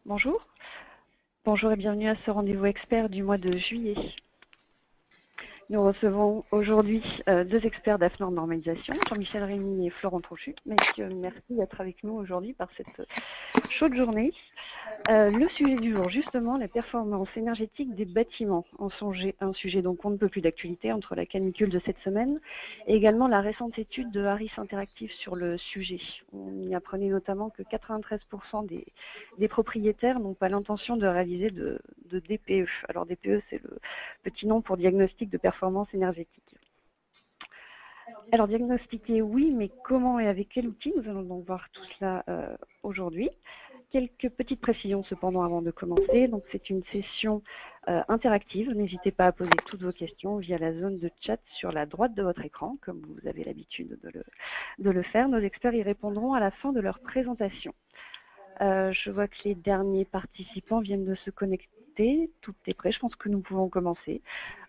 Bonjour. Bonjour et bienvenue à ce rendez-vous expert du mois de juillet. Nous recevons aujourd'hui deux experts d'AFNOR Normalisation, Jean-Michel Rémy et Florent Trochu. Messieurs, merci d'être avec nous aujourd'hui par cette chaude journée. Le sujet du jour, justement, la performance énergétique des bâtiments. Un sujet dont on ne peut plus d'actualité entre la canicule de cette semaine et également la récente étude de Harris Interactive sur le sujet. On y apprenait notamment que 93% des propriétaires n'ont pas l'intention de réaliser de DPE. Alors DPE, c'est le petit nom pour diagnostic de performance énergétique. Alors diagnostiquer, oui, mais comment et avec quel outil? Nous allons donc voir tout cela aujourd'hui. Quelques petites précisions cependant avant de commencer. Donc c'est une session interactive. N'hésitez pas à poser toutes vos questions via la zone de chat sur la droite de votre écran, comme vous avez l'habitude de le faire. Nos experts y répondront à la fin de leur présentation. Je vois que les derniers participants viennent de se connecter. Tout est prêt. Je pense que nous pouvons commencer.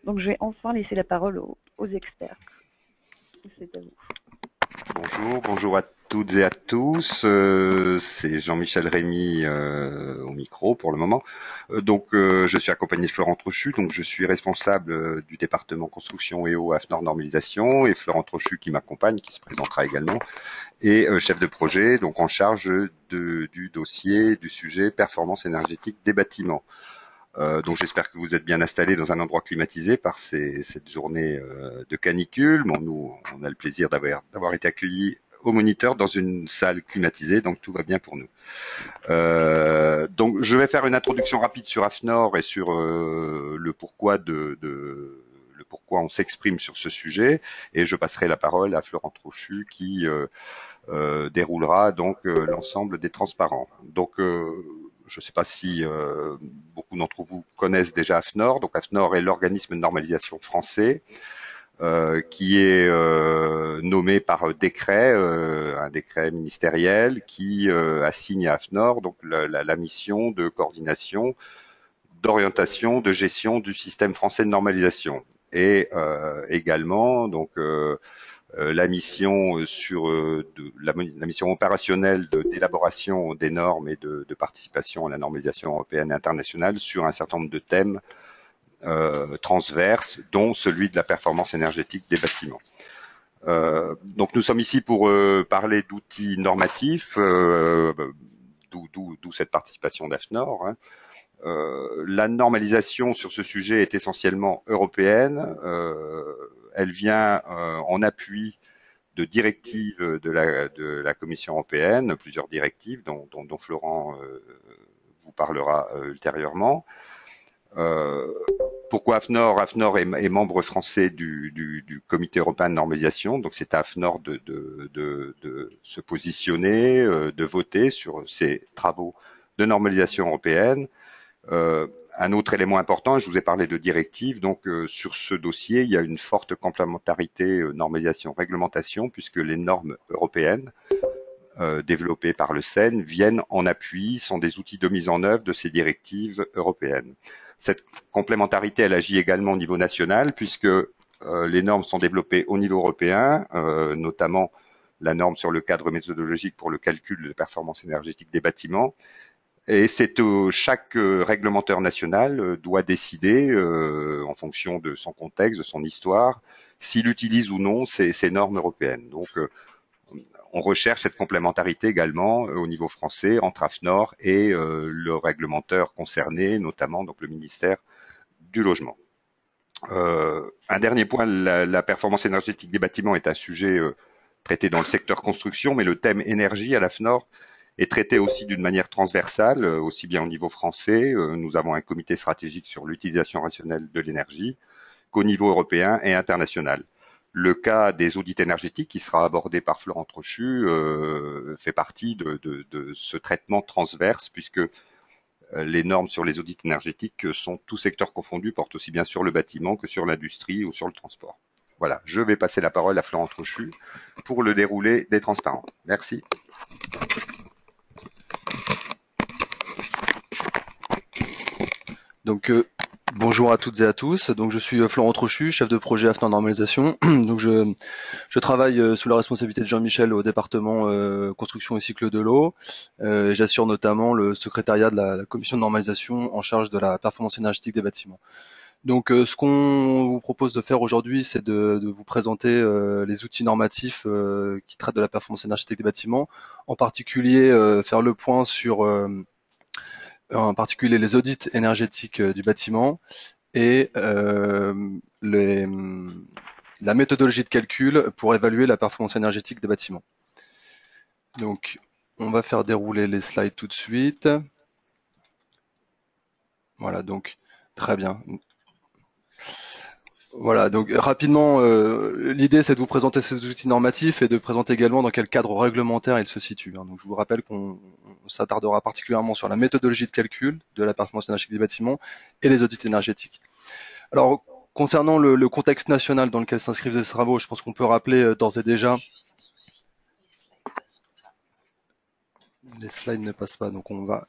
Donc je vais enfin laisser la parole aux experts. C'est à vous. Bonjour à toutes et à tous. C'est Jean-Michel Rémy au micro pour le moment. Je suis accompagné de Florent Trochu, donc je suis responsable du département construction et eau AFNOR Normalisation, et Florent Trochu qui m'accompagne, qui se présentera également, et chef de projet, donc en charge du dossier du sujet performance énergétique des bâtiments. Donc j'espère que vous êtes bien installés dans un endroit climatisé par cette journée de canicule. Bon, nous, on a le plaisir d'avoir été accueillis au moniteur dans une salle climatisée, donc tout va bien pour nous. Donc je vais faire une introduction rapide sur AFNOR et sur le pourquoi le pourquoi on s'exprime sur ce sujet, et je passerai la parole à Florent Trochu qui déroulera donc l'ensemble des transparents. Donc je ne sais pas si beaucoup d'entre vous connaissent déjà AFNOR. Donc AFNOR est l'organisme de normalisation français qui est nommé par décret, un décret ministériel qui assigne à AFNOR donc la mission de coordination, d'orientation, de gestion du système français de normalisation, et également donc la mission sur la mission opérationnelle d'élaboration des normes et de participation à la normalisation européenne et internationale sur un certain nombre de thèmes transverses, dont celui de la performance énergétique des bâtiments. Donc nous sommes ici pour parler d'outils normatifs, d'où cette participation d'AFNOR. La normalisation sur ce sujet est essentiellement européenne. Elle vient en appui de directives de la Commission européenne, plusieurs directives dont Florent vous parlera ultérieurement. Pourquoi AFNOR? AFNOR est membre français du Comité européen de normalisation, donc c'est à AFNOR de se positionner, de voter sur ces travaux de normalisation européenne. Un autre élément important, je vous ai parlé de directives, donc sur ce dossier, il y a une forte complémentarité normalisation-réglementation, puisque les normes européennes développées par le SEN viennent en appui, sont des outils de mise en œuvre de ces directives européennes. Cette complémentarité, elle agit également au niveau national, puisque les normes sont développées au niveau européen, notamment la norme sur le cadre méthodologique pour le calcul de la performance énergétique des bâtiments. Et c'est chaque réglementeur national doit décider, en fonction de son contexte, de son histoire, s'il utilise ou non ces normes européennes. Donc, on recherche cette complémentarité également au niveau français entre AFNOR et le réglementeur concerné, notamment donc le ministère du Logement. Un dernier point, la performance énergétique des bâtiments est un sujet traité dans le secteur construction, mais le thème énergie à l'AFNOR est traité aussi d'une manière transversale, aussi bien au niveau français. Nous avons un comité stratégique sur l'utilisation rationnelle de l'énergie, qu'au niveau européen et international. Le cas des audits énergétiques, qui sera abordé par Florent Trochu, fait partie de ce traitement transverse, puisque les normes sur les audits énergétiques sont tous secteurs confondus, portent aussi bien sur le bâtiment que sur l'industrie ou sur le transport. Voilà, je vais passer la parole à Florent Trochu pour le déroulé des transparents. Merci. Donc Bonjour à toutes et à tous. Donc je suis Florent Trochu, chef de projet AFNOR Normalisation. Donc je travaille sous la responsabilité de Jean-Michel au département construction et cycle de l'eau. J'assure notamment le secrétariat de la commission de normalisation en charge de la performance énergétique des bâtiments. Donc ce qu'on vous propose de faire aujourd'hui, c'est de vous présenter les outils normatifs qui traitent de la performance énergétique des bâtiments, en particulier faire le point sur en particulier les audits énergétiques du bâtiment et les, la méthodologie de calcul pour évaluer la performance énergétique des bâtiments. Donc, on va faire dérouler les slides tout de suite. Voilà, donc très bien. Voilà, donc rapidement, l'idée c'est de vous présenter ces outils normatifs et de présenter également dans quel cadre réglementaire ils se situent. Donc je vous rappelle qu'on s'attardera particulièrement sur la méthodologie de calcul de la performance énergétique des bâtiments et les audits énergétiques. Alors, concernant le contexte national dans lequel s'inscrivent ces travaux, je pense qu'on peut rappeler d'ores et déjà. Les slides ne passent pas, donc on va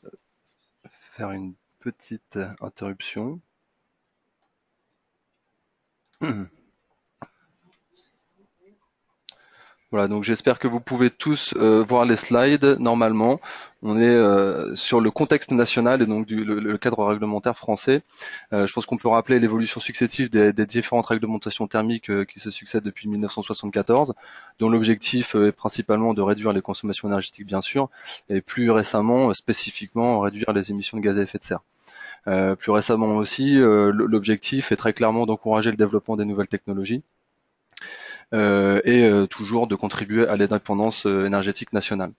faire une petite interruption. Voilà, donc j'espère que vous pouvez tous voir les slides normalement. On est sur le contexte national et donc le cadre réglementaire français. Je pense qu'on peut rappeler l'évolution successive des différentes réglementations thermiques qui se succèdent depuis 1974, dont l'objectif est principalement de réduire les consommations énergétiques bien sûr, et plus récemment spécifiquement réduire les émissions de gaz à effet de serre. Plus récemment aussi, l'objectif est très clairement d'encourager le développement des nouvelles technologies. Et toujours de contribuer à l'indépendance énergétique nationale.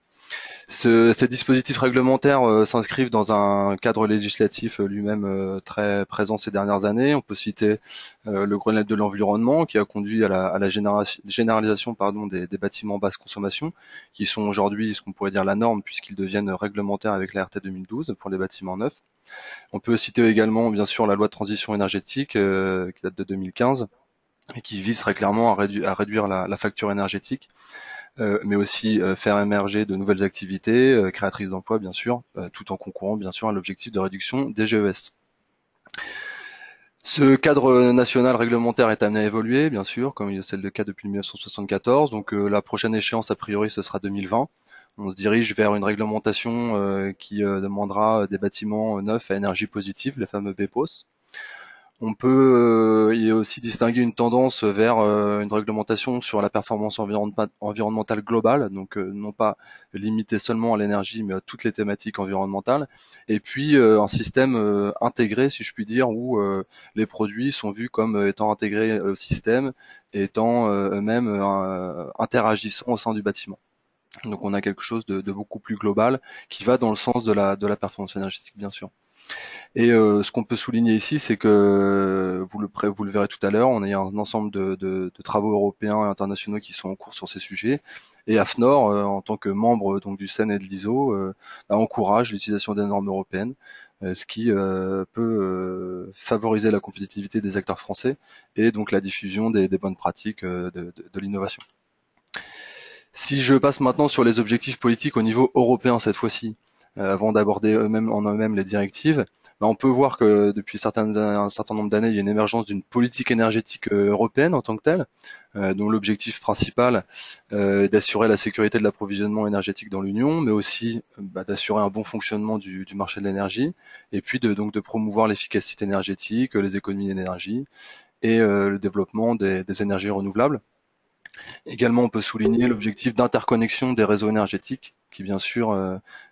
Ces dispositifs réglementaires s'inscrivent dans un cadre législatif lui-même très présent ces dernières années. On peut citer le Grenelle de l'environnement qui a conduit à la généralisation des bâtiments basse consommation, qui sont aujourd'hui ce qu'on pourrait dire la norme puisqu'ils deviennent réglementaires avec la RT 2012 pour les bâtiments neufs. On peut citer également bien sûr la loi de transition énergétique qui date de 2015 et qui vise très clairement à réduire la facture énergétique, mais aussi faire émerger de nouvelles activités créatrices d'emplois, bien sûr, tout en concourant, bien sûr, à l'objectif de réduction des GES. Ce cadre national réglementaire est amené à évoluer, bien sûr, comme c'est le cas depuis 1974. Donc la prochaine échéance, a priori, ce sera 2020. On se dirige vers une réglementation qui demandera des bâtiments neufs à énergie positive, les fameux BEPOS. On peut y aussi distinguer une tendance vers une réglementation sur la performance environnementale globale, donc non pas limitée seulement à l'énergie, mais à toutes les thématiques environnementales. Et puis un système intégré, si je puis dire, où les produits sont vus comme étant intégrés au système et étant eux-mêmes interagissant au sein du bâtiment. Donc on a quelque chose de beaucoup plus global qui va dans le sens de la performance énergétique, bien sûr. Et ce qu'on peut souligner ici, c'est que vous le verrez tout à l'heure, on a un ensemble de travaux européens et internationaux qui sont en cours sur ces sujets. Et AFNOR, en tant que membre donc du CEN et de l'ISO, encourage l'utilisation des normes européennes, ce qui peut favoriser la compétitivité des acteurs français et donc la diffusion des bonnes pratiques de l'innovation. Si je passe maintenant sur les objectifs politiques au niveau européen cette fois-ci, avant d'aborder eux-mêmes les directives, on peut voir que depuis un certain nombre d'années, il y a une émergence d'une politique énergétique européenne en tant que telle, dont l'objectif principal est d'assurer la sécurité de l'approvisionnement énergétique dans l'Union, mais aussi d'assurer un bon fonctionnement du marché de l'énergie, et puis donc de promouvoir l'efficacité énergétique, les économies d'énergie et le développement des énergies renouvelables. Également, on peut souligner l'objectif d'interconnexion des réseaux énergétiques, qui bien sûr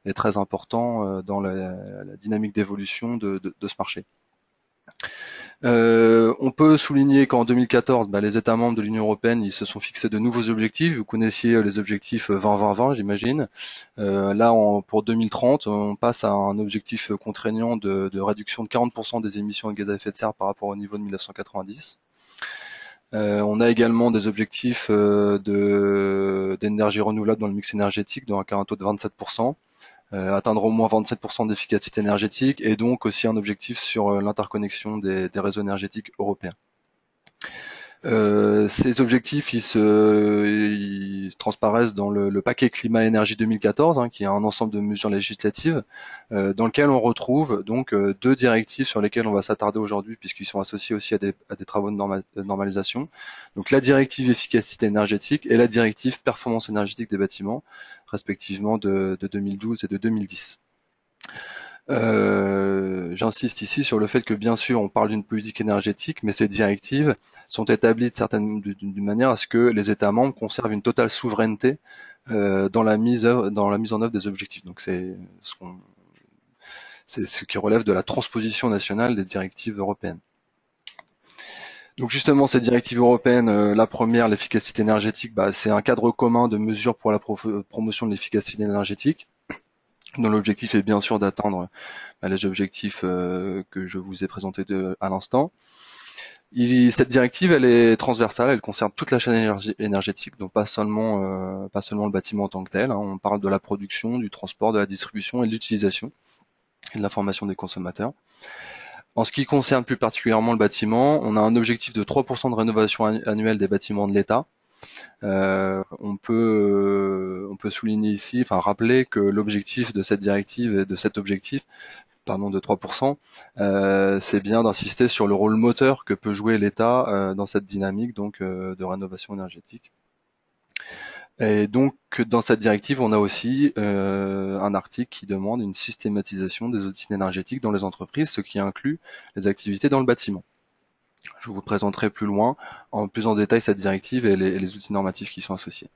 est très important dans la dynamique d'évolution de ce marché. On peut souligner qu'en 2014, les États membres de l'Union européenne ils se sont fixés de nouveaux objectifs. Vous connaissiez les objectifs 20-20-20, j'imagine. Là, pour 2030, on passe à un objectif contraignant de réduction de 40% des émissions de gaz à effet de serre par rapport au niveau de 1990. On a également des objectifs d'énergie renouvelable dans le mix énergétique, donc un taux de 27%, atteindre au moins 27% d'efficacité énergétique, et donc aussi un objectif sur l'interconnexion des réseaux énergétiques européens. Ces objectifs, ils transparaissent dans le paquet climat-énergie 2014, hein, qui est un ensemble de mesures législatives, dans lequel on retrouve donc deux directives sur lesquelles on va s'attarder aujourd'hui, puisqu'ils sont associés aussi à des travaux de normalisation. Donc la directive efficacité énergétique et la directive performance énergétique des bâtiments, respectivement de 2012 et de 2010. J'insiste ici sur le fait que bien sûr on parle d'une politique énergétique, mais ces directives sont établies d'une manière à ce que les États membres conservent une totale souveraineté dans la mise en œuvre des objectifs. Donc c'est ce qui relève de la transposition nationale des directives européennes. Donc justement, cette directive européenne, la première, l'efficacité énergétique, c'est un cadre commun de mesures pour la promotion de l'efficacité énergétique, dont l'objectif est bien sûr d'atteindre les objectifs que je vous ai présentés à l'instant. Cette directive, elle est transversale, elle concerne toute la chaîne énergétique, donc pas seulement le bâtiment en tant que tel. Hein. On parle de la production, du transport, de la distribution et de l'utilisation et de l'information des consommateurs. En ce qui concerne plus particulièrement le bâtiment, on a un objectif de 3% de rénovation annuelle des bâtiments de l'État. On peut souligner ici, enfin rappeler que l'objectif de cette directive et de cet objectif, de 3%, c'est bien d'insister sur le rôle moteur que peut jouer l'État dans cette dynamique donc de rénovation énergétique. Et donc dans cette directive, on a aussi un article qui demande une systématisation des audits énergétiques dans les entreprises, ce qui inclut les activités dans le bâtiment. Je vous présenterai plus loin, plus en détail, cette directive et les outils normatifs qui sont associés.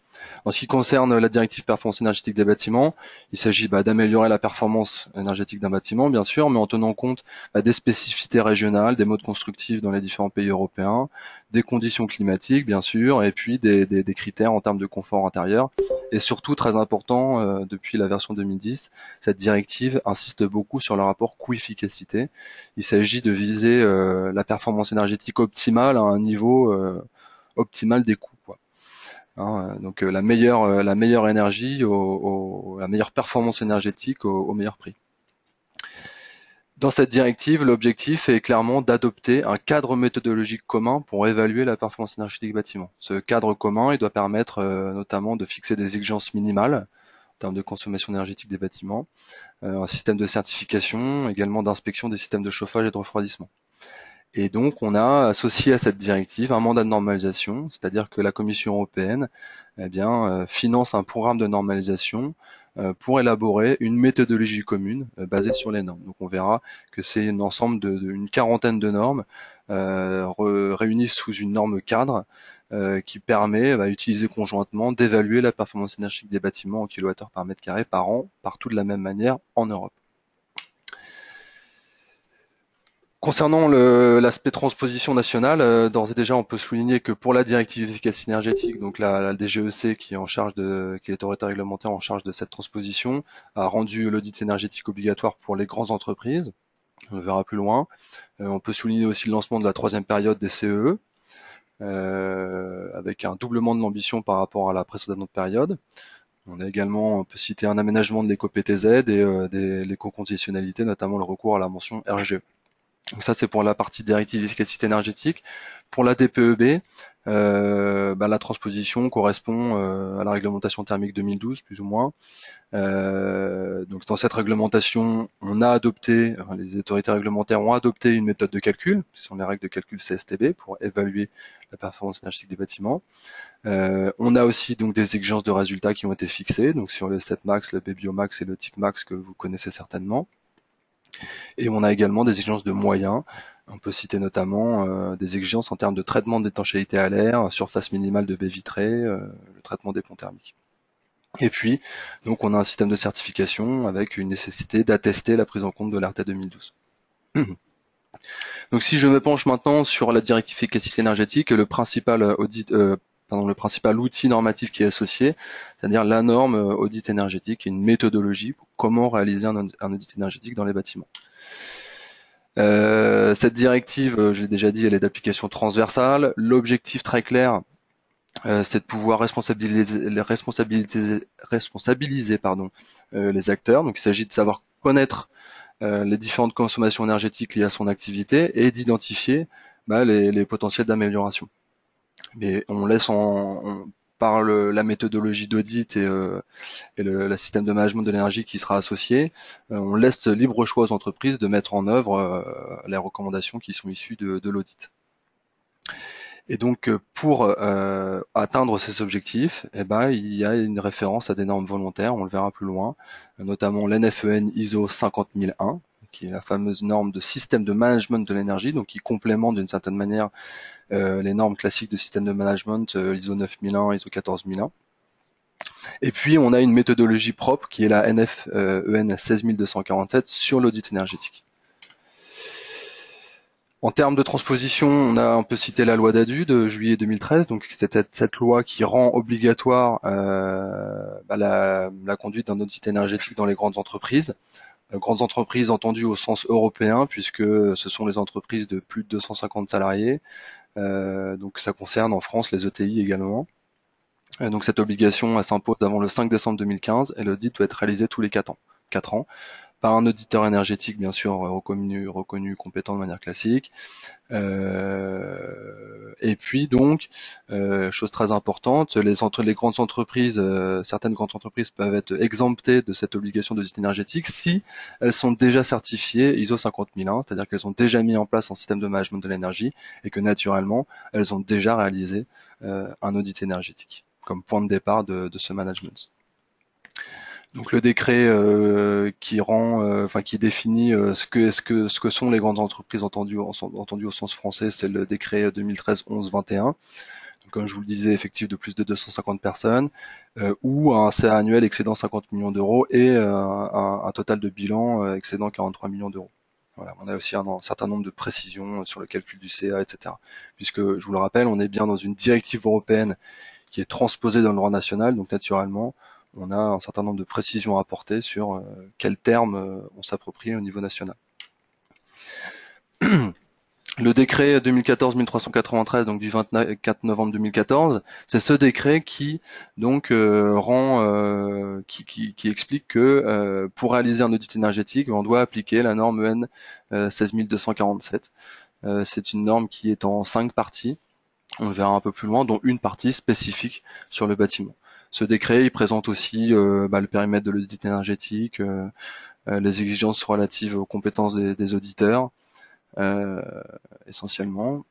En ce qui concerne la directive performance énergétique des bâtiments, il s'agit d'améliorer la performance énergétique d'un bâtiment, bien sûr, mais en tenant compte des spécificités régionales, des modes constructifs dans les différents pays européens, des conditions climatiques, bien sûr, et puis des critères en termes de confort intérieur. Et surtout, très important, depuis la version 2010, cette directive insiste beaucoup sur le rapport coût-efficacité. Il s'agit de viser la performance énergétique optimale à un niveau optimal des coûts, quoi. Hein, donc la meilleure énergie, la meilleure performance énergétique au meilleur prix. Dans cette directive, l'objectif est clairement d'adopter un cadre méthodologique commun pour évaluer la performance énergétique des bâtiments. Ce cadre commun, il doit permettre notamment de fixer des exigences minimales en termes de consommation énergétique des bâtiments, un système de certification, également d'inspection des systèmes de chauffage et de refroidissement. Et donc, on a associé à cette directive un mandat de normalisation, c'est-à-dire que la Commission européenne finance un programme de normalisation pour élaborer une méthodologie commune basée sur les normes. Donc, on verra que c'est un ensemble d'une quarantaine de normes réunies sous une norme cadre qui permet, utilisée conjointement, d'évaluer la performance énergétique des bâtiments en kilowattheure par mètre carré par an, partout de la même manière en Europe. Concernant l'aspect transposition nationale, d'ores et déjà, on peut souligner que pour la directive efficacité énergétique, donc la DGEC qui est l'autorité réglementaire en charge de cette transposition, a rendu l'audit énergétique obligatoire pour les grandes entreprises. On le verra plus loin. On peut souligner aussi le lancement de la 3e période des CEE, avec un doublement de l'ambition par rapport à la précédente période. On peut citer un aménagement de l'éco-PTZ et l'éco-conditionnalité, notamment le recours à la mention RGE. Donc ça, c'est pour la partie directive efficacité énergétique. Pour la DPEB, la transposition correspond à la réglementation thermique 2012, plus ou moins. Donc dans cette réglementation, les autorités réglementaires ont adopté une méthode de calcul, ce sont les règles de calcul CSTB, pour évaluer la performance énergétique des bâtiments. On a aussi donc des exigences de résultats qui ont été fixées, donc sur le STEPMAX, le BBiomax et le TICMAX que vous connaissez certainement. Et on a également des exigences de moyens. On peut citer notamment des exigences en termes de traitement d'étanchéité à l'air, surface minimale de baies vitrées, le traitement des ponts thermiques. Et puis, donc, on a un système de certification avec une nécessité d'attester la prise en compte de l'ART 2012. Donc, si je me penche maintenant sur la directive efficacité énergétique, le principal outil normatif qui est associé, c'est-à-dire la norme audit énergétique, une méthodologie pour comment réaliser un audit énergétique dans les bâtiments. Cette directive, je l'ai déjà dit, elle est d'application transversale. L'objectif très clair, c'est de pouvoir responsabiliser les acteurs. Donc il s'agit de savoir connaître les différentes consommations énergétiques liées à son activité et d'identifier les potentiels d'amélioration. Mais on laisse par la méthodologie d'audit et le système de management de l'énergie qui sera associé, on laisse libre choix aux entreprises de mettre en œuvre les recommandations qui sont issues de l'audit. Et donc, pour atteindre ces objectifs, il y a une référence à des normes volontaires, on le verra plus loin, notamment l'NFEN ISO 50001, qui est la fameuse norme de système de management de l'énergie, donc qui complémente d'une certaine manière les normes classiques de système de management, l'ISO 9001, ISO 14001. Et puis, on a une méthodologie propre qui est la NFEN 16247 sur l'audit énergétique. En termes de transposition, on peut citer la loi d'ADU de juillet 2013, donc c'était cette loi qui rend obligatoire la conduite d'un audit énergétique dans les grandes entreprises. Grandes entreprises entendues au sens européen, puisque ce sont les entreprises de plus de 250 salariés. Donc ça concerne en France les ETI également. Donc cette obligation, elle s'impose avant le 5 décembre 2015 et l'audit doit être réalisé tous les 4 ans, par un auditeur énergétique bien sûr reconnu compétent de manière classique. Et puis donc, chose très importante, les grandes entreprises, certaines grandes entreprises peuvent être exemptées de cette obligation d'audit énergétique si elles sont déjà certifiées ISO 50001, c'est-à-dire qu'elles ont déjà mis en place un système de management de l'énergie et que naturellement elles ont déjà réalisé un audit énergétique comme point de départ de ce management. Donc le décret qui définit ce que sont les grandes entreprises entendues au sens français, c'est le décret 2013-11-21. Donc comme je vous le disais, effectif de plus de 250 personnes, ou un CA annuel excédant 50 millions d'euros et un total de bilan excédant 43 millions d'euros. Voilà, on a aussi un certain nombre de précisions sur le calcul du CA, etc. Puisque, je vous le rappelle, on est bien dans une directive européenne qui est transposée dans le droit national, donc naturellement, on a un certain nombre de précisions à apporter sur quels termes on s'approprie au niveau national. Le décret 2014-1393, donc du 24 novembre 2014, c'est ce décret qui donc qui explique que pour réaliser un audit énergétique, on doit appliquer la norme EN 16247. C'est une norme qui est en 5 parties. On le verra un peu plus loin, dont une partie spécifique sur le bâtiment. Ce décret, il présente aussi le périmètre de l'audit énergétique, les exigences relatives aux compétences des auditeurs, essentiellement.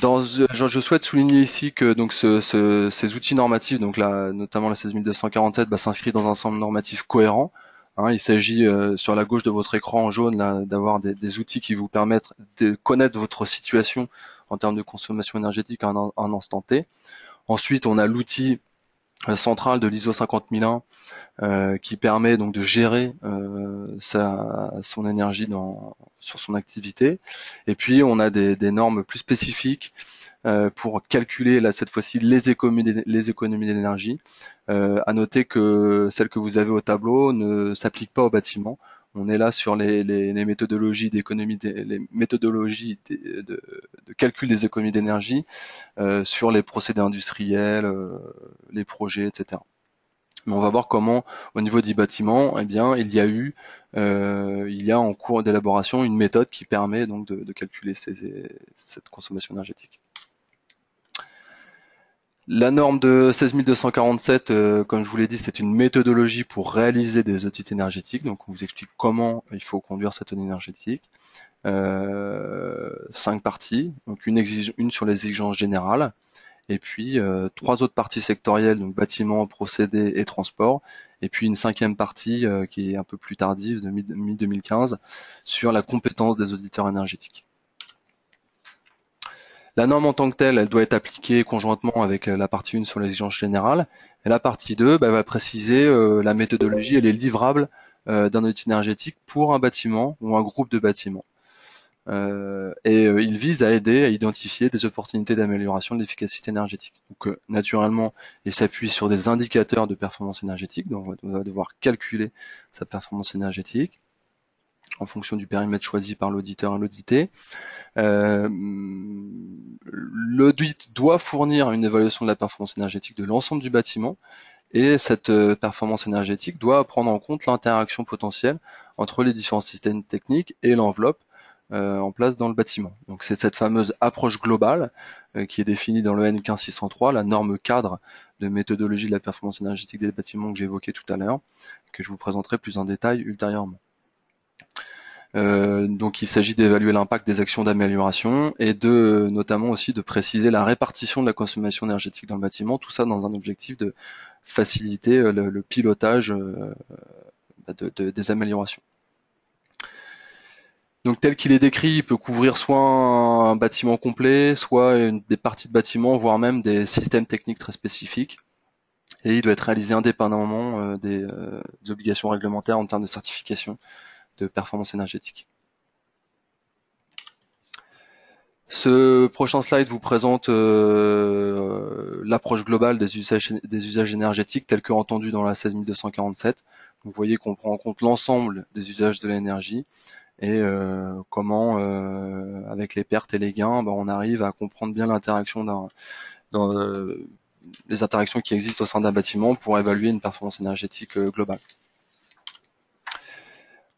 Je souhaite souligner ici que donc ces outils normatifs, donc notamment la 16247, s'inscrit dans un ensemble normatif cohérent. Il s'agit sur la gauche de votre écran en jaune d'avoir des outils qui vous permettent de connaître votre situation en termes de consommation énergétique à un instant T. Ensuite, on a l'outil central de l'ISO 50001 qui permet donc de gérer son énergie sur son activité. Et puis, on a des normes plus spécifiques pour calculer cette fois-ci les économies d'énergie. À noter que celles que vous avez au tableau ne s'appliquent pas au bâtiment. On est là sur les méthodologies d'économie, les méthodologies de calcul des économies d'énergie sur les procédés industriels, les projets, etc. Mais on va voir comment, au niveau du bâtiment, il y a en cours d'élaboration une méthode qui permet donc de calculer cette consommation énergétique. La norme de 16247, comme je vous l'ai dit, c'est une méthodologie pour réaliser des audits énergétiques. Donc, on vous explique comment il faut conduire cette audit énergétique. 5 parties, donc une sur les exigences générales, et puis 3 autres parties sectorielles, donc bâtiments, procédés et transport, et puis une 5e partie qui est un peu plus tardive, de mi-2015, sur la compétence des auditeurs énergétiques. La norme en tant que telle, elle doit être appliquée conjointement avec la partie 1 sur les exigences générales. Et la partie 2 va préciser la méthodologie et les livrables d'un audit énergétique pour un bâtiment ou un groupe de bâtiments. Il vise à aider à identifier des opportunités d'amélioration de l'efficacité énergétique. Donc naturellement, il s'appuie sur des indicateurs de performance énergétique, donc on va devoir calculer sa performance énergétique en fonction du périmètre choisi par l'auditeur et l'audité. L'audit doit fournir une évaluation de la performance énergétique de l'ensemble du bâtiment, et cette performance énergétique doit prendre en compte l'interaction potentielle entre les différents systèmes techniques et l'enveloppe en place dans le bâtiment. Donc c'est cette fameuse approche globale qui est définie dans le N15603, la norme cadre de méthodologie de la performance énergétique des bâtiments que j'ai évoqué tout à l'heure, que je vous présenterai plus en détail ultérieurement. Donc il s'agit d'évaluer l'impact des actions d'amélioration et notamment aussi de préciser la répartition de la consommation énergétique dans le bâtiment, tout ça dans un objectif de faciliter le pilotage des améliorations. Donc tel qu'il est décrit, il peut couvrir soit un bâtiment complet, soit des parties de bâtiment, voire même des systèmes techniques très spécifiques. Et il doit être réalisé indépendamment des obligations réglementaires en termes de certification de performance énergétique. Ce prochain slide vous présente l'approche globale des usages énergétiques tels que entendus dans la 16247. Vous voyez qu'on prend en compte l'ensemble des usages de l'énergie et comment, avec les pertes et les gains, on arrive à comprendre bien l'interaction les interactions qui existent au sein d'un bâtiment pour évaluer une performance énergétique globale.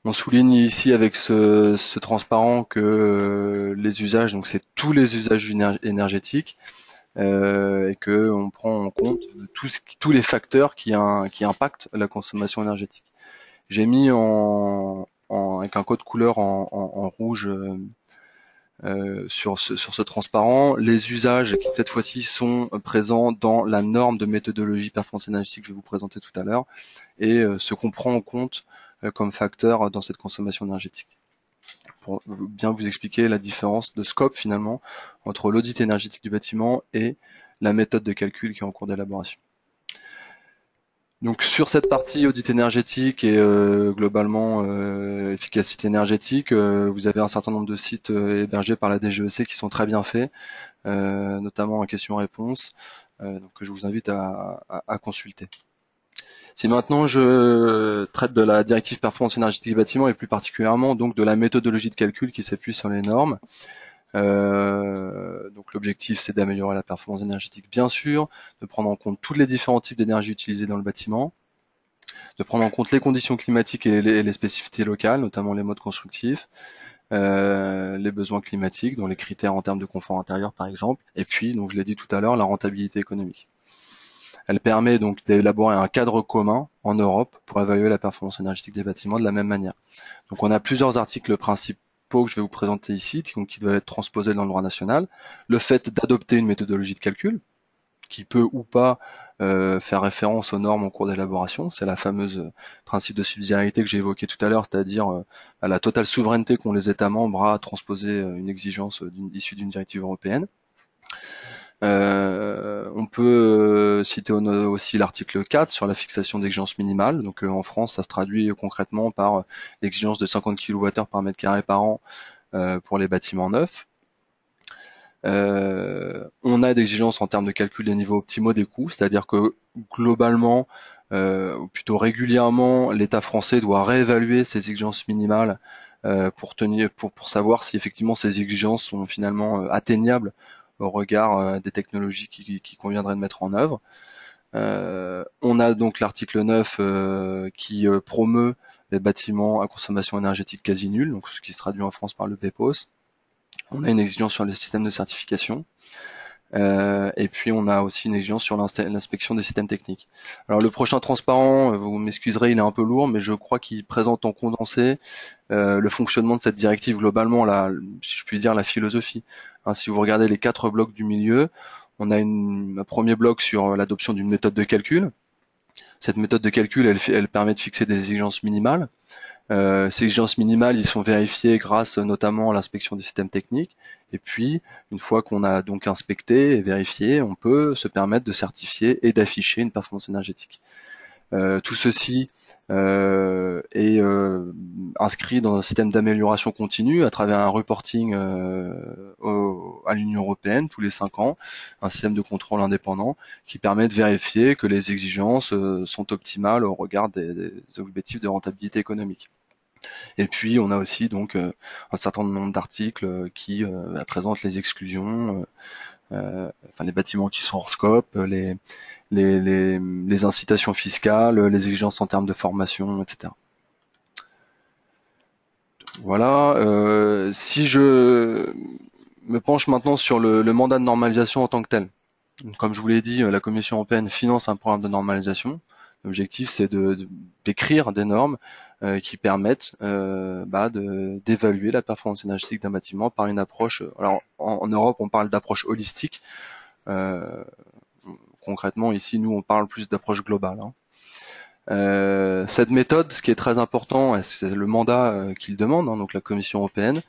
On souligne ici avec ce transparent que les usages, donc c'est tous les usages énergétiques, et que on prend en compte tous les facteurs qui impactent la consommation énergétique. J'ai mis avec un code couleur en rouge sur ce transparent les usages qui cette fois-ci sont présents dans la norme de méthodologie performance énergétique que je vais vous présenter tout à l'heure et ce qu'on prend en compte comme facteur dans cette consommation énergétique. Pour bien vous expliquer la différence de scope finalement entre l'audit énergétique du bâtiment et la méthode de calcul qui est en cours d'élaboration. Donc sur cette partie audit énergétique et globalement efficacité énergétique, vous avez un certain nombre de sites hébergés par la DGEC qui sont très bien faits, notamment en questions-réponses, donc que je vous invite à consulter. Si maintenant je traite de la directive performance énergétique des bâtiments et plus particulièrement donc de la méthodologie de calcul qui s'appuie sur les normes, donc l'objectif c'est d'améliorer la performance énergétique bien sûr, de prendre en compte tous les différents types d'énergie utilisés dans le bâtiment, de prendre en compte les conditions climatiques et les spécificités locales, notamment les modes constructifs, les besoins climatiques, dont les critères en termes de confort intérieur par exemple, et puis donc je l'ai dit tout à l'heure, la rentabilité économique. Elle permet donc d'élaborer un cadre commun en Europe pour évaluer la performance énergétique des bâtiments de la même manière. Donc on a plusieurs articles principaux que je vais vous présenter ici, qui doivent être transposés dans le droit national. Le fait d'adopter une méthodologie de calcul, qui peut ou pas faire référence aux normes en cours d'élaboration. C'est la fameuse principe de subsidiarité que j'ai évoqué tout à l'heure, c'est-à-dire à la totale souveraineté qu'ont les États membres à transposer une exigence issue d'une directive européenne. On peut citer aussi l'article 4 sur la fixation d'exigences minimales. Donc en France, ça se traduit concrètement par l'exigence de 50 kWh par mètre carré par an pour les bâtiments neufs. On a des exigences en termes de calcul des niveaux optimaux des coûts, c'est-à-dire que globalement, ou plutôt régulièrement, l'État français doit réévaluer ses exigences minimales pour savoir si effectivement ces exigences sont finalement atteignables au regard des technologies qui conviendrait de mettre en œuvre. On a donc l'article 9 qui promeut les bâtiments à consommation énergétique quasi nulle, donc ce qui se traduit en France par le BEPOS. On a une exigence sur les systèmes de certification. Et puis on a aussi une exigence sur l'inspection des systèmes techniques. Alors le prochain transparent, vous m'excuserez, il est un peu lourd, mais je crois qu'il présente en condensé le fonctionnement de cette directive globalement, si je puis dire, la philosophie. Si vous regardez les 4 blocs du milieu, on a un premier bloc sur l'adoption d'une méthode de calcul. Cette méthode de calcul, elle permet de fixer des exigences minimales. Ces exigences minimales, ils sont vérifiées grâce notamment à l'inspection des systèmes techniques. Et puis, une fois qu'on a donc inspecté et vérifié, on peut se permettre de certifier et d'afficher une performance énergétique. Tout ceci est inscrit dans un système d'amélioration continue à travers un reporting à l'Union européenne tous les 5 ans, un système de contrôle indépendant qui permet de vérifier que les exigences sont optimales au regard des objectifs de rentabilité économique. Et puis on a aussi donc un certain nombre d'articles qui présentent les exclusions, les bâtiments qui sont hors scope, les incitations fiscales, les exigences en termes de formation, etc. Voilà. Si je me penche maintenant sur le mandat de normalisation en tant que tel. Comme je vous l'ai dit, la Commission européenne finance un programme de normalisation. L'objectif, c'est d'écrire des normes qui permettent d'évaluer la performance énergétique d'un bâtiment par une approche. Alors, en Europe, on parle d'approche holistique. Concrètement, ici, nous, on parle plus d'approche globale. Cette méthode, ce qui est très important, c'est le mandat qu'il demande, donc la Commission européenne.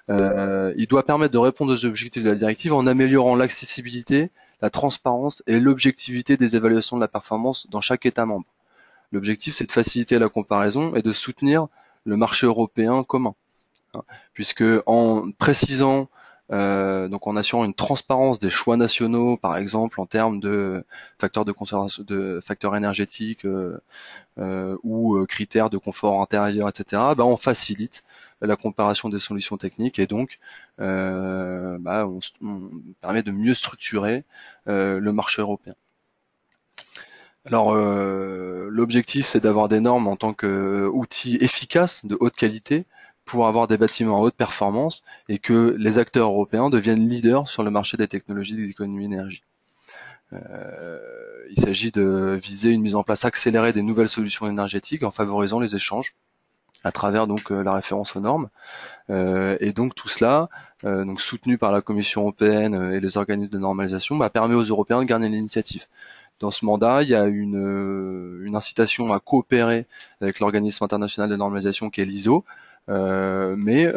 Il doit permettre de répondre aux objectifs de la directive en améliorant l'accessibilité, la transparence et l'objectivité des évaluations de la performance dans chaque État membre. L'objectif, c'est de faciliter la comparaison et de soutenir le marché européen commun, puisque en précisant, donc en assurant une transparence des choix nationaux, par exemple en termes de facteurs de conservation, de facteurs énergétiques ou critères de confort intérieur, etc., on facilite la comparaison des solutions techniques et donc on permet de mieux structurer le marché européen. Alors l'objectif, c'est d'avoir des normes en tant qu'outil efficace de haute qualité pour avoir des bâtiments à haute performance et que les acteurs européens deviennent leaders sur le marché des technologies d'économie d'énergie. Il s'agit de viser une mise en place accélérée des nouvelles solutions énergétiques en favorisant les échanges à travers donc la référence aux normes. Et donc tout cela, donc soutenu par la Commission européenne et les organismes de normalisation, permet aux Européens de gagner l'initiative. Dans ce mandat, il y a une incitation à coopérer avec l'organisme international de normalisation qui est l'ISO, mais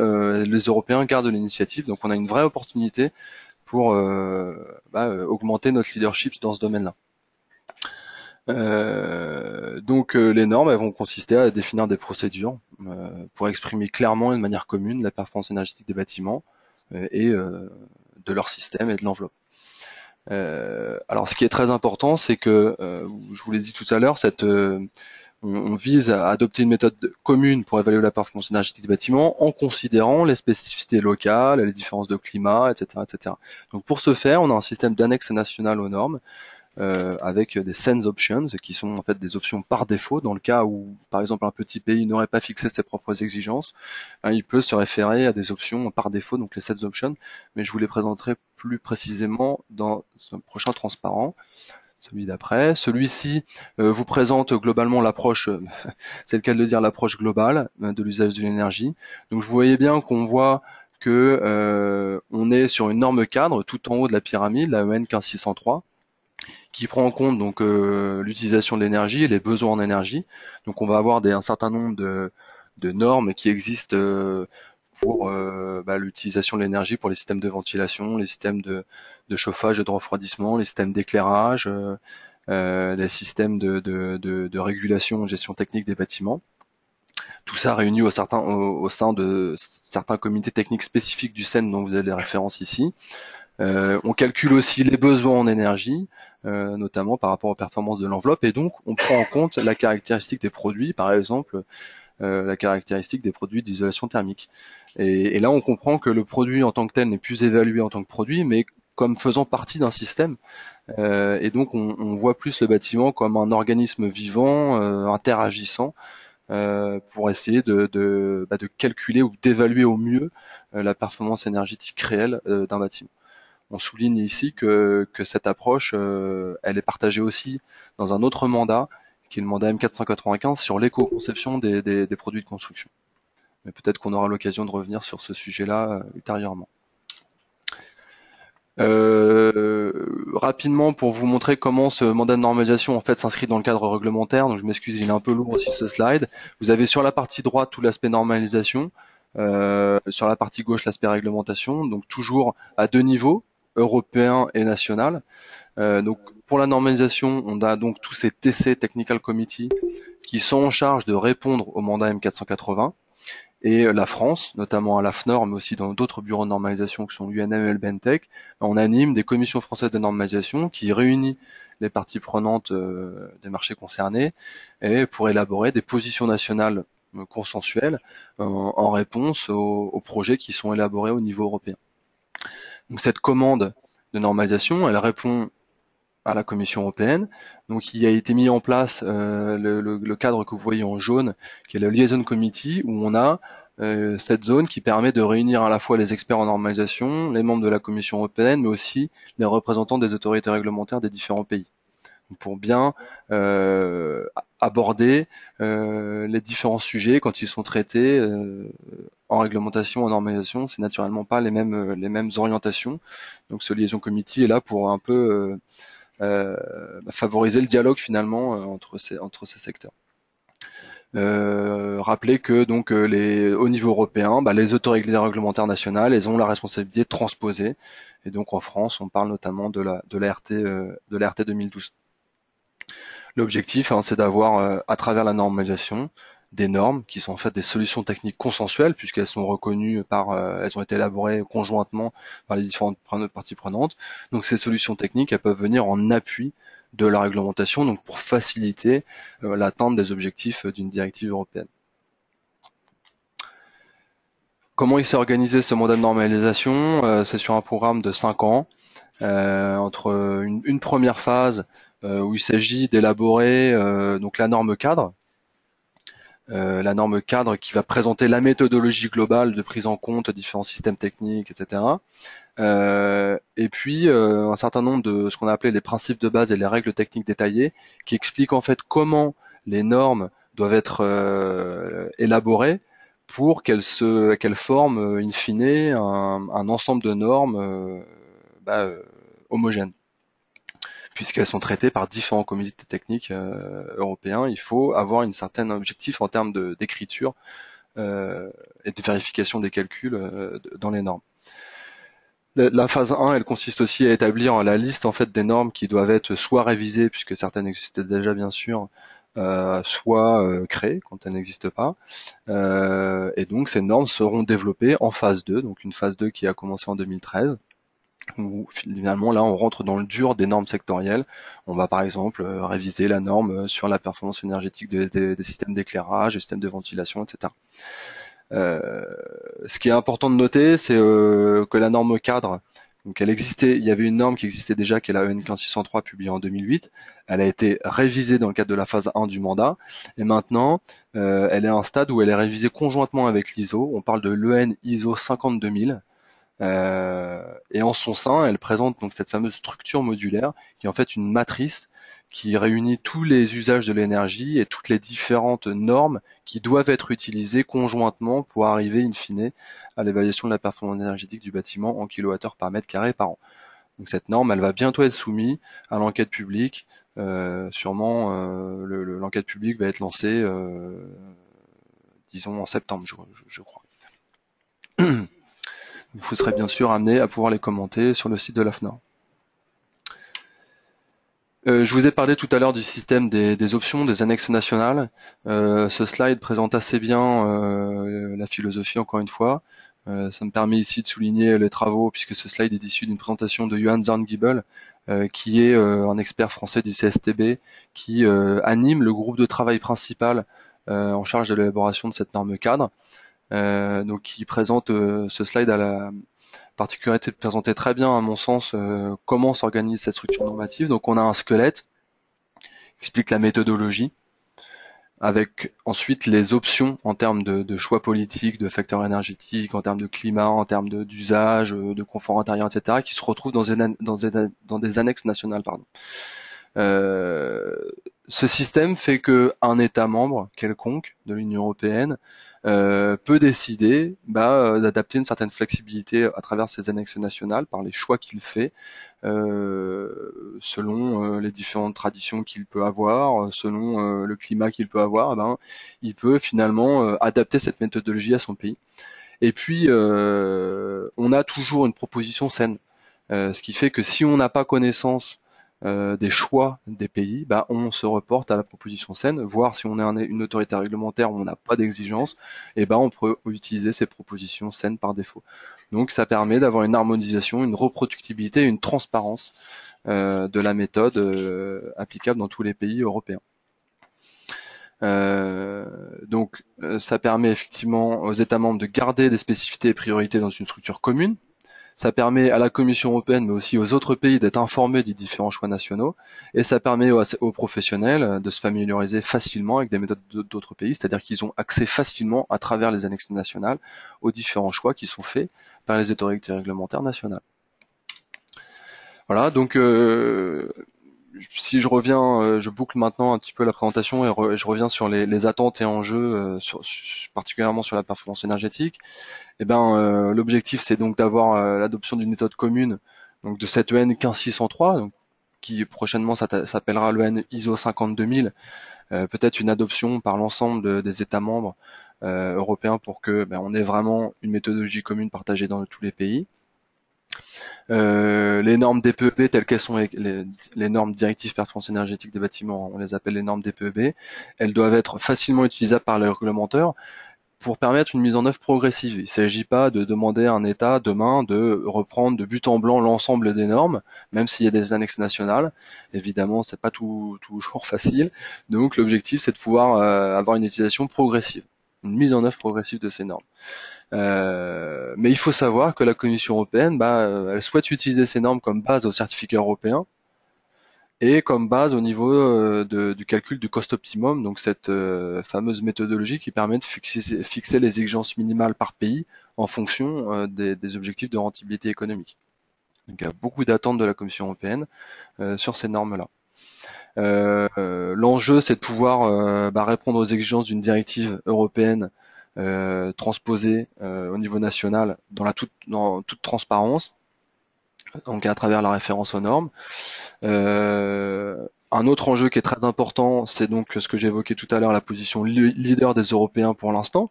les Européens gardent l'initiative, donc on a une vraie opportunité pour augmenter notre leadership dans ce domaine-là. Donc les normes, elles vont consister à définir des procédures pour exprimer clairement et de manière commune la performance énergétique des bâtiments et de leur système et de l'enveloppe. Alors ce qui est très important, c'est que, je vous l'ai dit tout à l'heure, on vise à adopter une méthode commune pour évaluer la performance énergétique des bâtiments en considérant les spécificités locales, les différences de climat, etc., etc. Donc pour ce faire, on a un système d'annexe nationale aux normes avec des sense options qui sont en fait des options par défaut dans le cas où par exemple un petit pays n'aurait pas fixé ses propres exigences, il peut se référer à des options par défaut, donc les sense options, mais je vous les présenterai plus précisément dans un prochain transparent, celui d'après. Celui-ci vous présente globalement l'approche, c'est le cas de le dire, l'approche globale de l'usage de l'énergie. Donc vous voyez bien qu'on voit que on est sur une norme cadre tout en haut de la pyramide, la EN 15603, qui prend en compte donc l'utilisation de l'énergie et les besoins en énergie. Donc on va avoir un certain nombre de normes qui existent pour l'utilisation de l'énergie pour les systèmes de ventilation, les systèmes de chauffage et de refroidissement, les systèmes d'éclairage, les systèmes de régulation et gestion technique des bâtiments. Tout ça réuni au sein de certains comités techniques spécifiques du CEN dont vous avez les références ici. On calcule aussi les besoins en énergie, notamment par rapport aux performances de l'enveloppe, et donc on prend en compte la caractéristique des produits, par exemple la caractéristique des produits d'isolation thermique. Et là on comprend que le produit en tant que tel n'est plus évalué en tant que produit, mais comme faisant partie d'un système, et donc on voit plus le bâtiment comme un organisme vivant, interagissant, pour essayer de calculer ou d'évaluer au mieux la performance énergétique réelle d'un bâtiment. On souligne ici que cette approche, elle est partagée aussi dans un autre mandat, qui est le mandat M495 sur l'éco-conception des produits de construction. Mais peut-être qu'on aura l'occasion de revenir sur ce sujet-là ultérieurement. Rapidement, pour vous montrer comment ce mandat de normalisation en fait s'inscrit dans le cadre réglementaire, donc je m'excuse, il est un peu lourd aussi ce slide. Vous avez sur la partie droite tout l'aspect normalisation, sur la partie gauche l'aspect réglementation, donc toujours à deux niveaux, européen et national. Donc pour la normalisation, on a donc tous ces TC, Technical Committee, qui sont en charge de répondre au mandat M480. Et la France, notamment à l'AFNOR, mais aussi dans d'autres bureaux de normalisation qui sont l'UNM et le BENTEC, on anime des commissions françaises de normalisation qui réunissent les parties prenantes des marchés concernés et pour élaborer des positions nationales consensuelles en réponse aux projets qui sont élaborés au niveau européen. Donc cette commande de normalisation, elle répond à la Commission européenne. Donc il a été mis en place le cadre que vous voyez en jaune, qui est le Liaison Committee, où on a cette zone qui permet de réunir à la fois les experts en normalisation, les membres de la Commission européenne, mais aussi les représentants des autorités réglementaires des différents pays, pour bien aborder les différents sujets quand ils sont traités en réglementation, en normalisation. C'est naturellement pas les mêmes orientations. Donc ce liaison committee est là pour un peu favoriser le dialogue finalement entre ces secteurs. Rappeler que donc au niveau européen, les autorités réglementaires nationales, elles ont la responsabilité de transposer. Et donc en France, on parle notamment de la RT 2012. L'objectif, c'est d'avoir, à travers la normalisation, des normes qui sont en fait des solutions techniques consensuelles, puisqu'elles sont reconnues elles ont été élaborées conjointement par les différentes parties prenantes. Donc ces solutions techniques, elles peuvent venir en appui de la réglementation, donc pour faciliter l'atteinte des objectifs d'une directive européenne. Comment il s'est organisé ce mandat de normalisation? C'est sur un programme de 5 ans, entre une première phase où il s'agit d'élaborer donc la norme cadre. La norme cadre qui va présenter la méthodologie globale de prise en compte de différents systèmes techniques, etc. Et puis un certain nombre de ce qu'on a appelé les principes de base et les règles techniques détaillées qui expliquent en fait comment les normes doivent être élaborées pour qu'elles forment in fine un ensemble de normes homogènes. Puisqu'elles sont traitées par différents comités techniques européens, il faut avoir un certain objectif en termes d'écriture et de vérification des calculs dans les normes. La phase 1, elle consiste aussi à établir la liste en fait des normes qui doivent être soit révisées, puisque certaines existaient déjà bien sûr, soit créées quand elles n'existent pas. Et donc ces normes seront développées en phase 2, donc une phase 2 qui a commencé en 2013. Où finalement là on rentre dans le dur des normes sectorielles. On va par exemple réviser la norme sur la performance énergétique des systèmes d'éclairage, des systèmes de ventilation, etc. Ce qui est important de noter, c'est que la norme cadre, donc elle existait, il y avait une norme qui existait déjà, qui est la EN 15603 publiée en 2008. Elle a été révisée dans le cadre de la phase 1 du mandat, et maintenant elle est à un stade où elle est révisée conjointement avec l'ISO. On parle de l'EN ISO 52000. Et en son sein, elle présente donc cette fameuse structure modulaire qui est en fait une matrice qui réunit tous les usages de l'énergie et toutes les différentes normes qui doivent être utilisées conjointement pour arriver in fine à l'évaluation de la performance énergétique du bâtiment en kWh par mètre carré par an. Donc cette norme, elle va bientôt être soumise à l'enquête publique. Sûrement, l'enquête publique va être lancée, disons en septembre, je crois. Vous serez bien sûr amené à pouvoir les commenter sur le site de l'AFNOR. Je vous ai parlé tout à l'heure du système des options, des annexes nationales. Ce slide présente assez bien la philosophie, encore une fois. Ça me permet ici de souligner les travaux, puisque ce slide est issu d'une présentation de Johan Zorngiebel, qui est un expert français du CSTB, qui anime le groupe de travail principal en charge de l'élaboration de cette norme cadre. Donc qui présente ce slide à la particularité de présenter très bien, à mon sens, comment s'organise cette structure normative. Donc on a un squelette qui explique la méthodologie, avec ensuite les options en termes de choix politiques, de facteurs énergétiques, en termes de climat, en termes d'usage, de confort intérieur, etc., qui se retrouvent dans des annexes nationales. Ce système fait qu'un État membre quelconque de l'Union européenne peut décider d'adapter une certaine flexibilité à travers ses annexes nationales par les choix qu'il fait selon les différentes traditions qu'il peut avoir, selon le climat qu'il peut avoir. Il peut finalement adapter cette méthodologie à son pays. Et puis on a toujours une proposition saine, ce qui fait que si on n'a pas connaissance des choix des pays, on se reporte à la proposition saine, voir si on est une autorité réglementaire où on n'a pas d'exigence, et on peut utiliser ces propositions saines par défaut. Donc ça permet d'avoir une harmonisation, une reproductibilité, une transparence de la méthode applicable dans tous les pays européens. Donc ça permet effectivement aux États membres de garder des spécificités et priorités dans une structure commune. Ça permet à la Commission européenne, mais aussi aux autres pays, d'être informés des différents choix nationaux, et ça permet aux professionnels de se familiariser facilement avec des méthodes d'autres pays, c'est-à-dire qu'ils ont accès facilement à travers les annexes nationales aux différents choix qui sont faits par les autorités réglementaires nationales. Voilà, donc si je reviens, je boucle maintenant un petit peu la présentation et je reviens sur les attentes et enjeux, particulièrement sur la performance énergétique. Eh ben, l'objectif c'est donc d'avoir l'adoption d'une méthode commune, donc de cette EN 15603, donc, qui prochainement s'appellera l'EN ISO 52000, peut-être une adoption par l'ensemble des États membres européens pour que on ait vraiment une méthodologie commune partagée dans tous les pays. Les normes DPEB telles qu'elles sont les normes directives performance énergétique des bâtiments, on les appelle les normes DPEB, elles doivent être facilement utilisables par les réglementeurs pour permettre une mise en œuvre progressive. Il ne s'agit pas de demander à un État demain de reprendre de but en blanc l'ensemble des normes, même s'il y a des annexes nationales. Évidemment, c'est pas toujours facile. Donc l'objectif, c'est de pouvoir avoir une utilisation progressive, une mise en œuvre progressive de ces normes. Mais il faut savoir que la Commission européenne, elle souhaite utiliser ces normes comme base au certificat européen et comme base au niveau du calcul du cost optimum, donc cette fameuse méthodologie qui permet de fixer les exigences minimales par pays en fonction des objectifs de rentabilité économique. Donc il y a beaucoup d'attentes de la Commission européenne sur ces normes-là. L'enjeu, c'est de pouvoir répondre aux exigences d'une directive européenne transposée au niveau national dans toute transparence, donc à travers la référence aux normes. Un autre enjeu qui est très important, c'est donc ce que j'évoquais tout à l'heure, la position leader des Européens pour l'instant.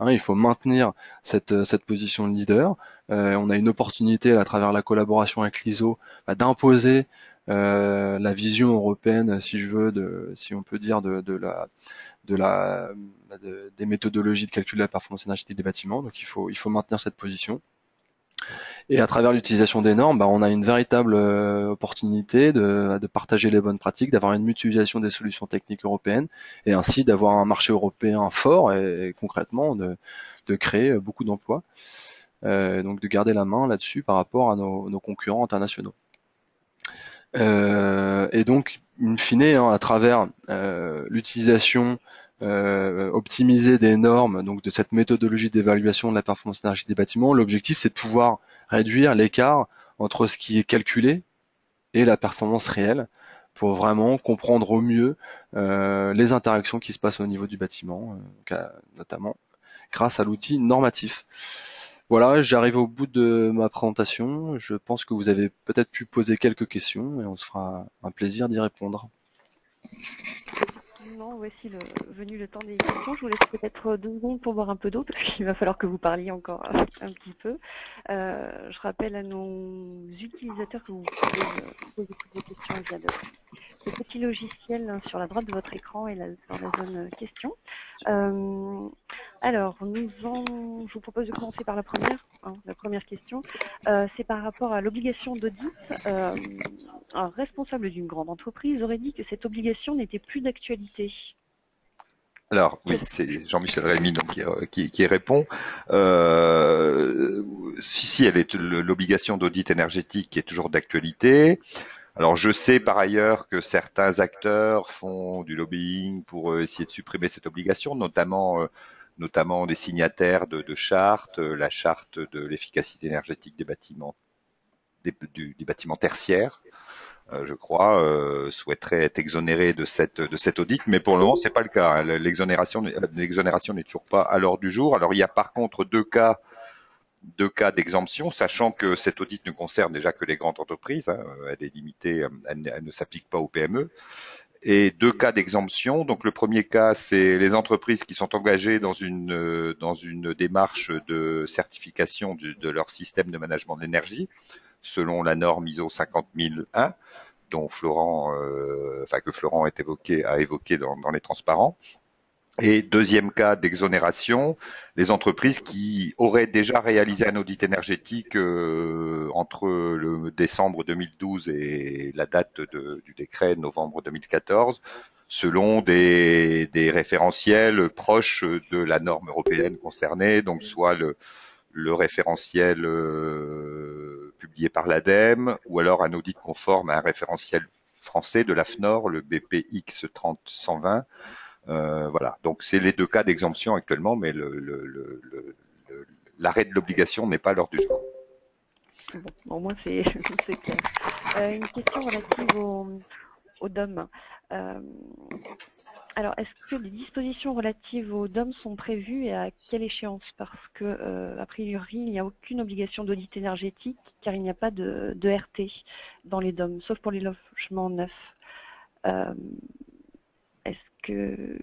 Il faut maintenir cette position de leader. On a une opportunité à travers la collaboration avec l'ISO d'imposer la vision européenne, si on peut dire, des méthodologies de calcul de la performance énergétique des bâtiments. Donc il faut maintenir cette position. Et à travers l'utilisation des normes, on a une véritable opportunité de partager les bonnes pratiques, d'avoir une mutualisation des solutions techniques européennes et ainsi d'avoir un marché européen fort et concrètement de créer beaucoup d'emplois. Donc de garder la main là-dessus par rapport à nos concurrents internationaux. Et donc, in fine, à travers l'utilisation optimisée des normes, donc de cette méthodologie d'évaluation de la performance énergétique des bâtiments, l'objectif c'est de pouvoir réduire l'écart entre ce qui est calculé et la performance réelle pour vraiment comprendre au mieux les interactions qui se passent au niveau du bâtiment, notamment grâce à l'outil normatif. Voilà, j'arrive au bout de ma présentation. Je pense que vous avez peut-être pu poser quelques questions et on se fera un plaisir d'y répondre. Effectivement, voici venu le temps des questions. Je vous laisse peut-être 2 secondes pour boire un peu d'eau parce qu'il va falloir que vous parliez encore un petit peu. Je rappelle à nos utilisateurs que vous pouvez poser toutes vos questions via ce petit logiciel sur la droite de votre écran et dans la zone questions. Alors, je vous propose de commencer par la première. La première question, c'est par rapport à l'obligation d'audit. Un responsable d'une grande entreprise aurait dit que cette obligation n'était plus d'actualité. Alors oui, c'est Jean-Michel Rémy donc, qui répond. Si, elle est l'obligation d'audit énergétique qui est toujours d'actualité. Alors je sais par ailleurs que certains acteurs font du lobbying pour essayer de supprimer cette obligation, notamment des signataires de chartes, la charte de l'efficacité énergétique des bâtiments, des bâtiments tertiaires. Je crois, souhaiterait être exonéré de cet audit, mais pour le moment c'est pas le cas. L'exonération n'est toujours pas à l'ordre du jour. Alors il y a par contre deux cas d'exemption, sachant que cet audit ne concerne déjà que les grandes entreprises, elle est limitée, elle ne s'applique pas aux PME. Et 2 cas d'exemption. Donc le premier cas, c'est les entreprises qui sont engagées dans une démarche de certification de leur système de management de l'énergie, selon la norme ISO 50001, dont que Florent a évoqué dans les transparents. Et deuxième cas d'exonération, les entreprises qui auraient déjà réalisé un audit énergétique entre le décembre 2012 et la date du décret de novembre 2014, selon des référentiels proches de la norme européenne concernée, donc soit le référentiel publié par l'ADEME, ou alors un audit conforme à un référentiel français de l'AFNOR, le BPX 30120. Voilà, donc c'est les deux cas d'exemption actuellement, mais l'arrêt de l'obligation n'est pas à l'ordre du jour. Bon, au moins c'est clair. Une question relative au DOM. Alors, est-ce que les dispositions relatives aux DOM sont prévues et à quelle échéance? Parce que, a priori, il n'y a aucune obligation d'audit énergétique car il n'y a pas de RT dans les DOM, sauf pour les logements neufs. Est-ce que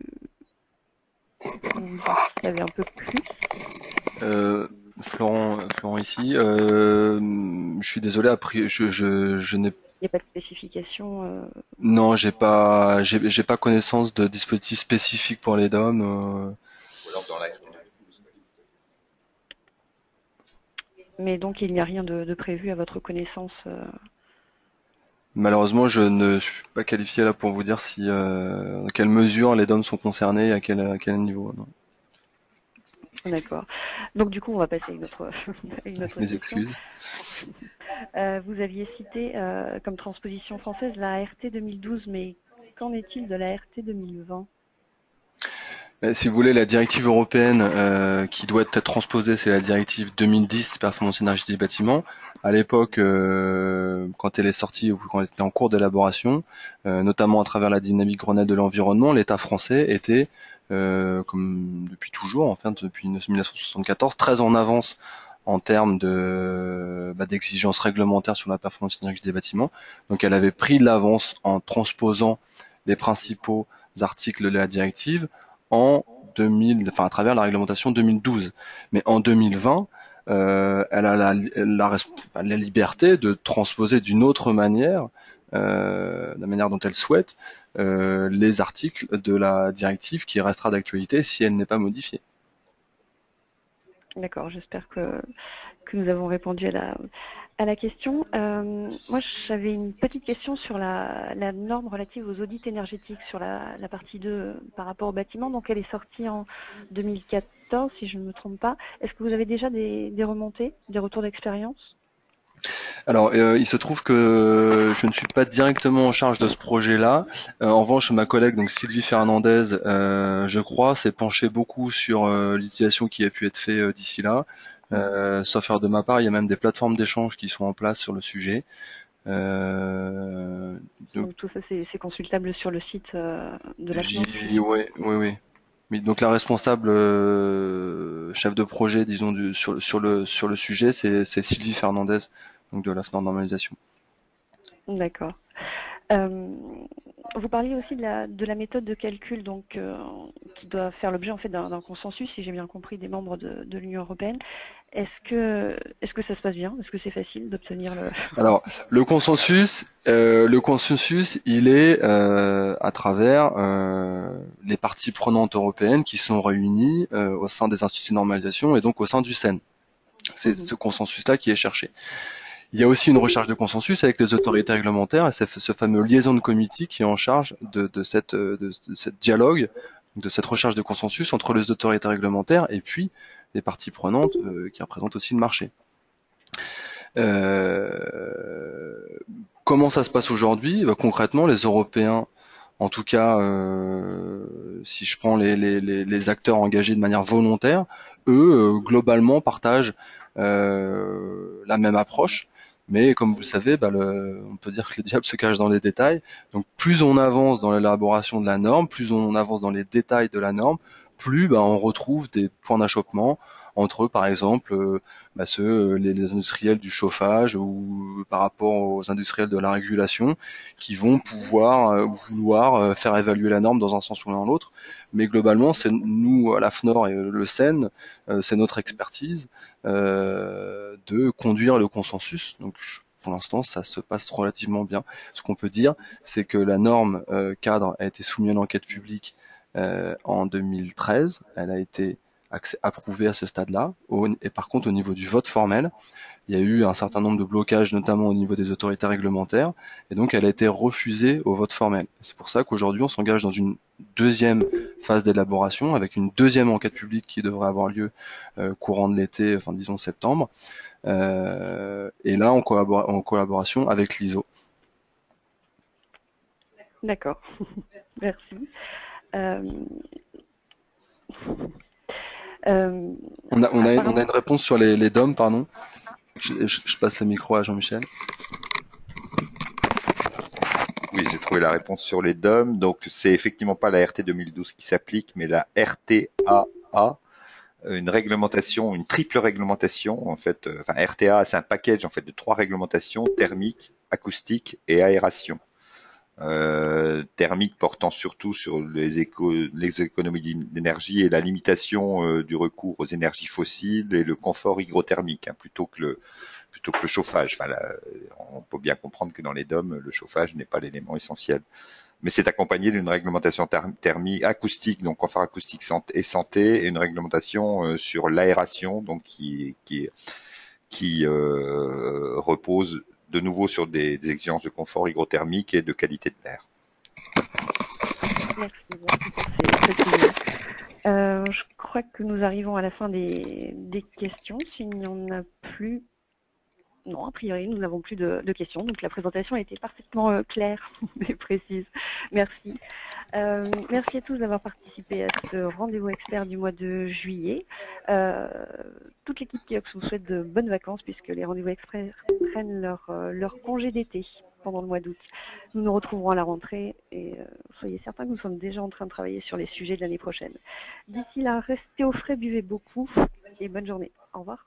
vous savez un peu plus? Florent ici. Je suis désolé, après, je n'ai Il n'y a pas de spécification. non, j'ai pas connaissance de dispositifs spécifiques pour les DOM. Ou alors dans la RT 2012. Mais donc il n'y a rien de prévu à votre connaissance. Malheureusement, je ne suis pas qualifié là pour vous dire si dans quelle mesure les DOM sont concernés et à quel niveau. Non. D'accord. Donc du coup, on va passer à une autre Mes question. excuses. Vous aviez cité comme transposition française la RT 2012, mais qu'en est-il de la RT 2020? Si vous voulez, la directive européenne qui doit être transposée, c'est la directive 2010 performance énergétique des bâtiments. À l'époque, quand elle est sortie ou quand elle était en cours d'élaboration, notamment à travers la dynamique Grenelle de l'environnement, l'État français était, comme depuis toujours, enfin depuis 1974, très en avance en termes d'exigences réglementaires sur la performance énergétique des bâtiments. Donc elle avait pris de l'avance en transposant les principaux articles de la directive en 2000, enfin à travers la réglementation 2012. Mais en 2020, elle a la liberté de transposer d'une autre manière, la manière dont elle souhaite, les articles de la directive qui restera d'actualité si elle n'est pas modifiée. D'accord, j'espère que nous avons répondu à la question. Moi, j'avais une petite question sur la norme relative aux audits énergétiques sur la partie 2 par rapport au bâtiment. Donc, elle est sortie en 2014, si je ne me trompe pas. Est-ce que vous avez déjà des remontées, des retours d'expérience? Alors, il se trouve que je ne suis pas directement en charge de ce projet-là. En revanche, ma collègue, donc Sylvie Fernandez, je crois, s'est penchée beaucoup sur l'utilisation qui a pu être faite d'ici là. Sauf erreur de ma part, il y a même des plateformes d'échange qui sont en place sur le sujet. Donc tout ça, c'est consultable sur le site de la Oui. Mais donc la responsable chef de projet, disons, sur le sujet, c'est Sylvie Fernandez, donc de la FNOR Normalisation. D'accord. Vous parliez aussi de la méthode de calcul, donc qui doit faire l'objet en fait d'un consensus, si j'ai bien compris, des membres de l'Union européenne. Est-ce que ça se passe bien? Est-ce que c'est facile d'obtenir le... Alors le consensus, il est à travers les parties prenantes européennes qui sont réunies au sein des instituts de normalisation et donc au sein du CEN. C'est ce consensus-là qui est cherché. Il y a aussi une recherche de consensus avec les autorités réglementaires et c'est ce fameux liaison de committee qui est en charge de cette dialogue, de cette recherche de consensus entre les autorités réglementaires et puis les parties prenantes qui représentent aussi le marché. Comment ça se passe aujourd'hui? Concrètement, les Européens, en tout cas, si je prends les acteurs engagés de manière volontaire, eux, globalement, partagent la même approche. Mais comme vous le savez, on peut dire que le diable se cache dans les détails. Donc plus on avance dans l'élaboration de la norme, plus on avance dans les détails de la norme, plus on retrouve des points d'achoppement entre, par exemple, les industriels du chauffage ou par rapport aux industriels de la régulation qui vont pouvoir vouloir faire évaluer la norme dans un sens ou dans l'autre. Mais globalement, c'est nous, à la FNOR et le CEN, c'est notre expertise de conduire le consensus. Donc pour l'instant, ça se passe relativement bien. Ce qu'on peut dire, c'est que la norme cadre a été soumise à l'enquête publique en 2013. Elle a été approuvée à ce stade-là. Et par contre, au niveau du vote formel, il y a eu un certain nombre de blocages, notamment au niveau des autorités réglementaires, et donc elle a été refusée au vote formel. C'est pour ça qu'aujourd'hui, on s'engage dans une deuxième phase d'élaboration, avec une deuxième enquête publique qui devrait avoir lieu courant de l'été, enfin disons septembre, et là en collaboration avec l'ISO. D'accord, merci. On a une réponse sur les DOM, pardon. Je passe le micro à Jean-Michel. Oui, j'ai trouvé la réponse sur les DOM. Donc, c'est effectivement pas la RT 2012 qui s'applique, mais la RTAA, une réglementation, une triple réglementation. En fait, RTA, c'est un package en fait de 3 réglementations: thermique, acoustique et aération. Thermique portant surtout sur les économies d'énergie et la limitation du recours aux énergies fossiles et le confort hygrothermique, plutôt que le chauffage. On peut bien comprendre que dans les DOM, le chauffage n'est pas l'élément essentiel. Mais c'est accompagné d'une réglementation thermique, acoustique, donc confort acoustique et santé, et une réglementation sur l'aération, donc qui repose de nouveau sur des exigences de confort hygrothermique et de qualité de l'air. Merci pour ces précisions. Je crois que nous arrivons à la fin des questions. S'il n'y en a plus, non, a priori, nous n'avons plus de questions. Donc la présentation a été parfaitement claire et précise. Merci. Merci à tous d'avoir participé à ce rendez-vous expert du mois de juillet. Toute l'équipe Kiox vous souhaite de bonnes vacances puisque les rendez-vous experts prennent leur congé d'été pendant le mois d'août. Nous nous retrouverons à la rentrée et soyez certains que nous sommes déjà en train de travailler sur les sujets de l'année prochaine. D'ici là, restez au frais, buvez beaucoup et bonne journée. Au revoir.